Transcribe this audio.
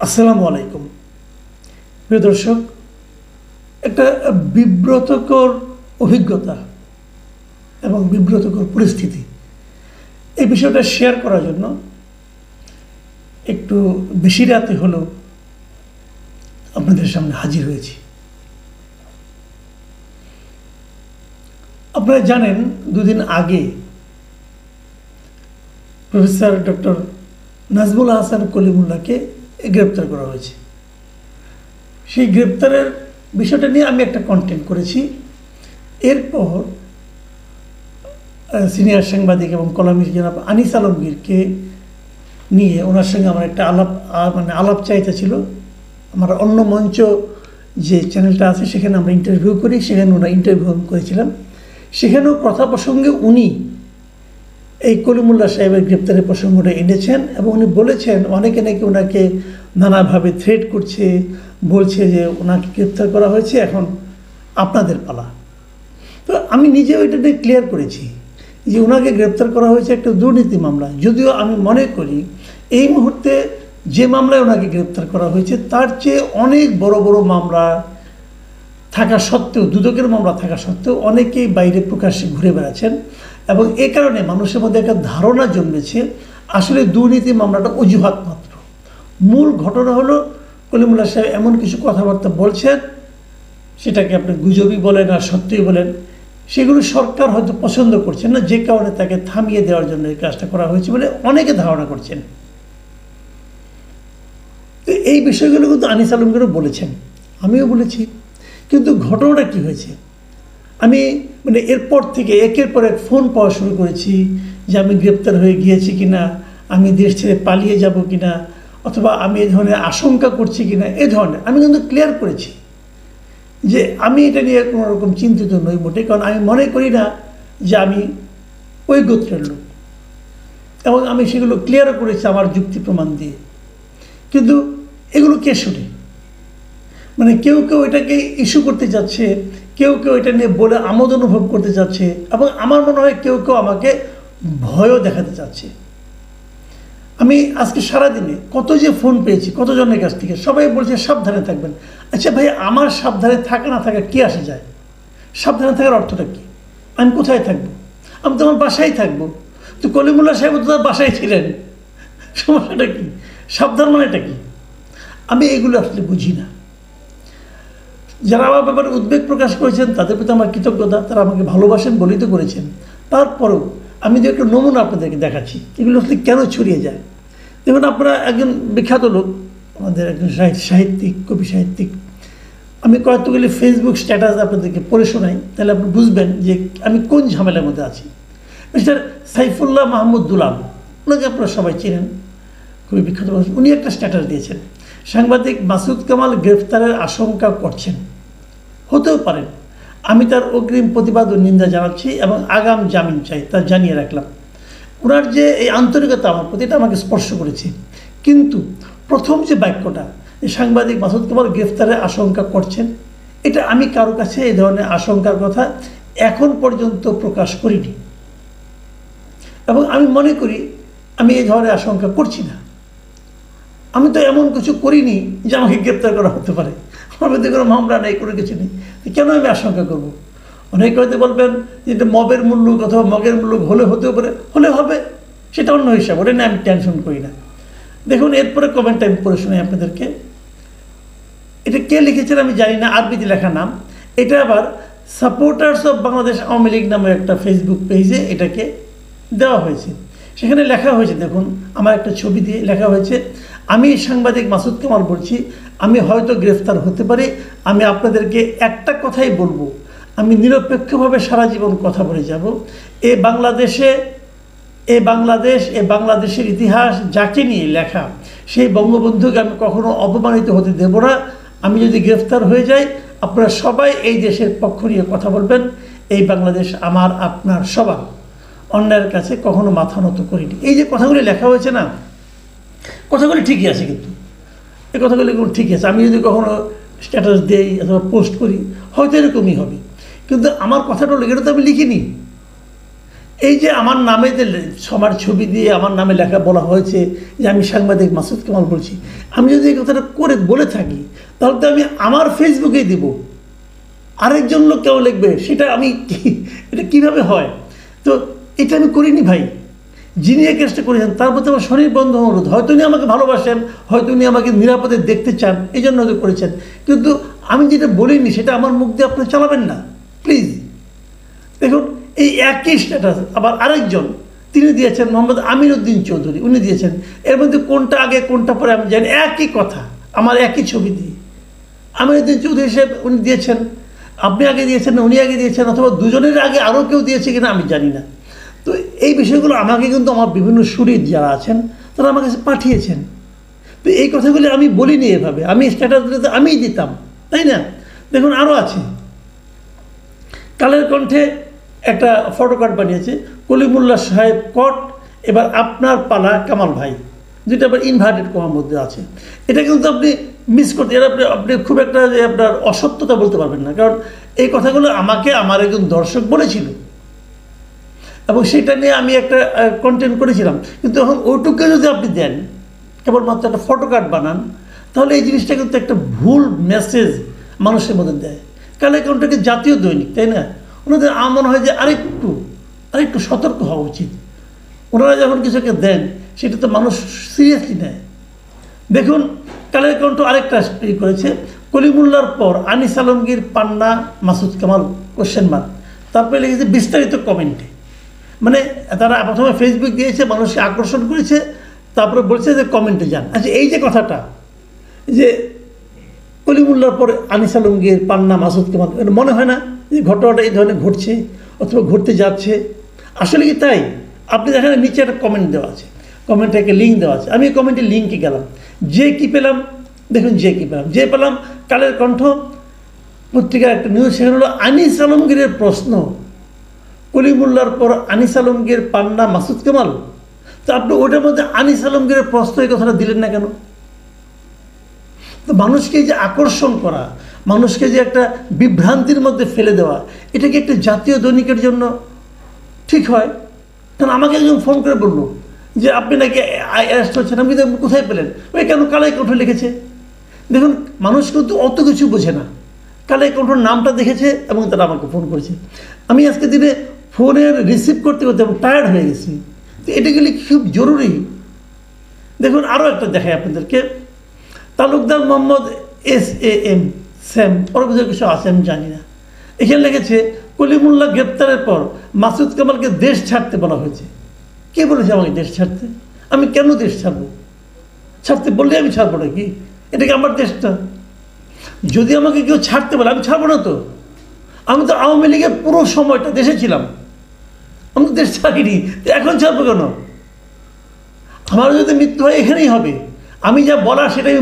আসসালামু আলাইকুম প্রিয় দর্শক, একটা বিব্রতকর অভিজ্ঞতা এবং বিব্রতকর পরিস্থিতি এই বিষয়টা শেয়ার করার জন্য একটু বেশি রাতে হলেও আপনাদের সামনে হাজির হয়েছি। আপনারা জানেন, দুদিন আগে প্রফেসর ডক্টর নাজমুল হাসান কলিমুল্লাহকে গ্রেপ্তার করা হয়েছে। সেই গ্রেপ্তারের বিষয়টা নিয়ে আমি একটা কন্টেন্ট করেছি। এরপর সিনিয়র সাংবাদিক এবং কলামিস্ট জনাব আনিস আলমগীরকে নিয়ে ওনার সঙ্গে আমার একটা আলাপ চাইতে ছিল। আমার অন্য মঞ্চ যে চ্যানেলটা আছে সেখানে আমরা ইন্টারভিউ করি, সেখানে ওনারা ইন্টারভিউ করেছিলাম। সেখানেও কথা প্রসঙ্গে উনি এই কলিমুল্লাহ সাহেবের গ্রেপ্তারের প্রসঙ্গটা এনেছেন এবং উনি বলেছেন অনেকে নাকি ওনাকে নানাভাবে থ্রেট করছে, বলছে যে ওনাকে গ্রেপ্তার করা হয়েছে, এখন আপনাদের পালা। তো আমি নিজেও এটা নিয়ে ক্লিয়ার করেছি যে ওনাকে গ্রেপ্তার করা হয়েছে একটা দুর্নীতি মামলা। যদিও আমি মনে করি এই মুহূর্তে যে মামলায় ওনাকে গ্রেপ্তার করা হয়েছে তার চেয়ে অনেক বড় বড় মামলা থাকা সত্ত্বেও, দুদকের মামলা থাকা সত্ত্বেও অনেকেই বাইরে প্রকাশ্যে ঘুরে বেড়াচ্ছেন এবং এ কারণে মানুষের মধ্যে একটা ধারণা জন্মেছে আসলে দুর্নীতি মামলাটা অজুহাত মাত্র। মূল ঘটনা হলো কলিমুল্লাহ সাহেব এমন কিছু কথাবার্তা বলছেন, সেটাকে আপনি গুজবই বলেন আর সত্যিই বলেন, সেগুলো সরকার হয়তো পছন্দ করছেন না, যে কারণে তাকে থামিয়ে দেওয়ার জন্য এই কাজটা করা হয়েছে বলে অনেকে ধারণা করছেন। তো এই বিষয়গুলো কিন্তু আনিস আলমগীরও বলেছেন, আমিও বলেছি। কিন্তু ঘটনাটা কী হয়েছে, আমি এরপর থেকে একের পর এক ফোন পাওয়া শুরু করেছি যে আমি গ্রেপ্তার হয়ে গিয়েছি কিনা, আমি দেশ ছেড়ে পালিয়ে যাব কিনা, অথবা আমি এই ধরনের আশঙ্কা করছি কিনা। এ ধরনের আমি কিন্তু ক্লিয়ার করেছি যে আমি এটা নিয়ে কোনো রকম চিন্তিত নই মোটে, কারণ আমি মনে করি না যে আমি ওই গোত্রের লোক, এবং আমি সেগুলো ক্লিয়ারও করেছি আমার যুক্তি প্রমাণ দিয়ে। কিন্তু এগুলো কে শুনে? কেউ কেউ এটাকে ইস্যু করতে যাচ্ছে, কেউ কেউ এটা নিয়ে বলে আমোদ অনুভব করতে যাচ্ছে, এবং আমার মনে হয় কেউ কেউ আমাকে ভয়ও দেখাতে চাচ্ছে। আমি আজকে সারাদিনে কত যে ফোন পেয়েছি কতজনের কাছ থেকে, সবাই বলছে সাবধানে থাকবেন। আচ্ছা ভাই, আমার সাবধানে থাকা না থাকা কী আসে যায়? সাবধানে থাকার অর্থটা কী? আমি কোথায় থাকবো? আমি তো আমার বাসায় থাকবো। তো কলিমুল্লাহ সাহেব তো তার বাসায় ছিলেন, সমস্যাটা কী? সাবধান মানেটা কী? আমি এগুলো আসলে বুঝি না। যারা আমার ব্যাপারে উদ্বেগ প্রকাশ করেছেন তাদের প্রতি আমার কৃতজ্ঞতা, তারা আমাকে ভালোবাসেন বলেই তো করেছেন। তারপরেও আমি যে একটা নমুনা আপনাদেরকে দেখাচ্ছি এগুলো আসলে কেন ছড়িয়ে যায়। দেখুন, আপনারা একজন বিখ্যাত লোক, আমাদের একজন সাহিত্যিক, কবি সাহিত্যিক, আমি কয়েকগুলি ফেসবুক স্ট্যাটাস আপনাদেরকে পড়ে শোনাই, তাহলে আপনি বুঝবেন যে আমি কোন ঝামেলার মধ্যে আছি। মিস্টার সাইফুল্লাহ মাহমুদ দুলাল, ওনাকে আপনারা সবাই চেনেন, খুবই বিখ্যাত মানুষ। উনি একটা স্ট্যাটাস দিয়েছেন, সাংবাদিক মাসুদ কামাল গ্রেফতারের আশঙ্কা করছেন, হতেও পারেন, আমি তার অগ্রিম প্রতিবাদ ও নিন্দা জানাচ্ছি এবং আগাম জামিন চাই, তা জানিয়ে রাখলাম। ওনার যে এই আন্তরিকতা আমার প্রতি, এটা আমাকে স্পর্শ করেছে। কিন্তু প্রথম যে বাক্যটা, যে সাংবাদিক মাসুদ কামাল গ্রেফতারের আশঙ্কা করছেন, এটা আমি কারো কাছে এই ধরনের আশঙ্কার কথা এখন পর্যন্ত প্রকাশ করিনি, এবং আমি মনে করি আমি এই ধরনের আশঙ্কা করছি না। আমি তো এমন কিছু করিনি যে আমাকে গ্রেপ্তার করা হতে পারে, আমার মধ্যে কোনো মামলা নেই, কোনো কিছু নেই, কেন আমি আশঙ্কা করব? অনেকে হয়তো বলবেন যে এটা মবের মূল্য অথবা মগের মূল্য হলে হতেও পারে, হলে হবে, সেটা অন্য হিসাব, ওটা নিয়ে আমি টেনশন করি না। দেখুন, এরপরে কমেন্টটা আমি পড়ে শোনাই আপনাদেরকে। এটা কে লিখেছেন আমি জানি না, আরবিতে লেখা নাম। এটা আবার সাপোর্টার্স অফ বাংলাদেশ আওয়ামী লীগ নামে একটা ফেসবুক পেজে এটাকে দেওয়া হয়েছে। সেখানে লেখা হয়েছে, দেখুন, আমার একটা ছবি দিয়ে লেখা হয়েছে, আমি সাংবাদিক মাসুদ কামাল বলছি, আমি হয়তো গ্রেফতার হতে পারি। আমি আপনাদেরকে একটা কথাই বলবো, আমি নিরপেক্ষভাবে সারা জীবন কথা বলে যাব। বাংলাদেশের ইতিহাস যাকে নিয়ে লেখা, সেই বঙ্গবন্ধুকে আমি কখনো অপমানিত হতে দেব না। আমি যদি গ্রেফতার হয়ে যাই, আপনারা সবাই এই দেশের পক্ষ নিয়ে কথা বলবেন। এই বাংলাদেশ আমার, আপনার, সবার। অন্যায়ের কাছে কখনো মাথা নত করিনি। এই যে কথাগুলি লেখা হয়েছে না, কথাগুলি ঠিকই আছে, কিন্তু এই কথাগুলি ঠিকই আছে। আমি যদি কখনো স্ট্যাটাস দেই অথবা পোস্ট করি হয়তো এরকমই হবে, কিন্তু আমার কথাটা হলো এটা তো আমি লিখিনি। এই যে আমার নামে যে সবার ছবি দিয়ে আমার নামে লেখা বলা হয়েছে যে আমি সাংবাদিক মাসুদ কামাল বলছি, আমি যদি এই কথাটা করে বলে থাকি তাহলে তো আমি আমার ফেসবুকেই দিব, আরেকজন লোক কেউ লিখবে সেটা আমি এটা কীভাবে হয়? তো এটা আমি করিনি ভাই। যিনি এই কেসটা করেছেন তার প্রতি আমার শরীর বন্ধ অনুরোধ, হয়তো উনি আমাকে ভালোবাসেন, হয়তো উনি আমাকে নিরাপদে দেখতে চান, এই জন্য হয়তো করেছেন, কিন্তু আমি যেটা বলিনি সেটা আমার মুখ দিয়ে আপনি চালাবেন না প্লিজ। দেখুন এই একই স্ট্যাটাস আবার আরেকজন তিনি দিয়েছেন, মোহাম্মদ আমিরউদ্দিন চৌধুরী, উনি দিয়েছেন। এর মধ্যে কোনটা আগে কোনটা পরে আমি জানি, একই কথা, আমার একই ছবি দিয়ে আমিরউদ্দিন চৌধুরী সাহেব উনি দিয়েছেন, আপনি আগে দিয়েছেন, উনি আগে দিয়েছেন, অথবা দুজনের আগে আরও কেউ দিয়েছে কিনা আমি জানি না। তো এই বিষয়গুলো আমাকে কিন্তু আমার বিভিন্ন সুরির যারা আছেন তারা আমার কাছে পাঠিয়েছেন। তো এই কথাগুলি আমি বলিনি এভাবে, আমি স্ট্যাটাস দিলে তো আমিই দিতাম, তাই না? দেখুন আরও আছে, কালের কণ্ঠে একটা ফটোকার্ড বানিয়েছে, কলিমুল্লাহ সাহেব কট, এবার আপনার পালা কামাল ভাই, দুইটা আবার ইনভার্টেড কমার মধ্যে আছে। এটা কিন্তু আপনি মিস করতে, এটা আপনি খুব একটা যে আপনার অসত্যতা বলতে পারবেন না, কারণ এই কথাগুলো আমাকে আমার একজন দর্শক বলেছিল এবং সেটা নিয়ে আমি একটা কন্টেন্ট করেছিলাম। কিন্তু এখন ওইটুকু যদি আপনি দেন, কেবলমাত্র একটা ফটোকার্ড বানান, তাহলে এই জিনিসটা কিন্তু একটা ভুল মেসেজ মানুষের মধ্যে দেয়। কালের কণ্ঠকে জাতীয় দৈনিক, তাই না? ওনাদের আমার মনে হয় যে আরেকটু সতর্ক হওয়া উচিত। ওনারা যখন কিছুকে দেন সেটা তো মানুষ সিরিয়াসলি নেয়। দেখুন কালের কণ্ঠ আরেকটা করেছে, কলিমুল্লার পর আনিস আলমগীর, পান্না, মাসুদ কামাল কোশ্চেন মার্ক, তারপরে লিখেছে বিস্তারিত কমেন্টে। মানে তারা প্রথমে ফেসবুক দিয়েছে, মানুষকে আকর্ষণ করেছে, তারপরে বলছে যে কমেন্টে যান। আচ্ছা এই যে কথাটা যে কলিমুল্লার পর আনিস আলমগীর, পান্না, মাসুদ কামাল, মনে হয় না যে ঘটনাটা এই ধরনের ঘটছে অথবা ঘটতে যাচ্ছে? আসলে কি তাই? আপনি দেখেন নিচে একটা কমেন্ট দেওয়া আছে, কমেন্টে একটা লিঙ্ক দেওয়া আছে, আমি কমেন্টের লিঙ্কে গেলাম, যে কি পেলাম দেখুন, যে পেলাম কালের কণ্ঠ পত্রিকার একটা নিউজ, সেখানে হলো আনিস আলমগীরের প্রশ্ন, কলিমুল্লার পর আনিস আলমগীর, পান্না, মাসুদ কামাল। তো আপনি ওটার মধ্যে আনিস আলমগীরের প্রশ্ন এই কথাটা দিলেন না কেন? তো মানুষকে যে আকর্ষণ করা, মানুষকে যে একটা বিভ্রান্তির মধ্যে ফেলে দেওয়া, এটা কি একটা জাতীয় দৈনিকের জন্য ঠিক হয়? কারণ আমাকে একজন ফোন করে বললো যে আপনি নাকি অ্যারেস্ট হচ্ছেন। আমি কোথায় পেলেন? ওই কেন কালাই কণ্ঠ লিখেছে। দেখুন মানুষ কিন্তু অত কিছু বোঝে না, কালাই কণ্ঠর নামটা দেখেছে এবং তারা আমাকে ফোন করেছে। আমি আজকে দিনে ফোনের রিসিভ করতে করতে আমি টায়ার্ড হয়ে গেছি। তো এটা গেলে খুব জরুরি। দেখুন আরও একটা দেখাই আপনাদেরকে, তালুকদার মোহাম্মদ SAM স্যাম, পরবর্তী কিছু আছে আমি জানি না, এখানে লিখেছে কলিমুল্লাহ গ্রেপ্তারের পর মাসুদ কামালকে দেশ ছাড়তে বলা হয়েছে। কে বলেছে আমাকে দেশ ছাড়তে? আমি কেন দেশ ছাড়বো? ছাড়তে বললে আমি ছাড়বো নাকি? এটা কি আমার দেশটা? যদি আমাকে কেউ ছাড়তে বলে আমি ছাড়বো না। তো আমি তো আওয়ামী লীগের পুরো সময়টা দেশে ছিলাম, আমি তো দেশ ছাড়িনি, এখন ছাড়বো কেন? আমার যদি মৃত্যু হয় এখানেই হবে। আমি যা বলার সেটাই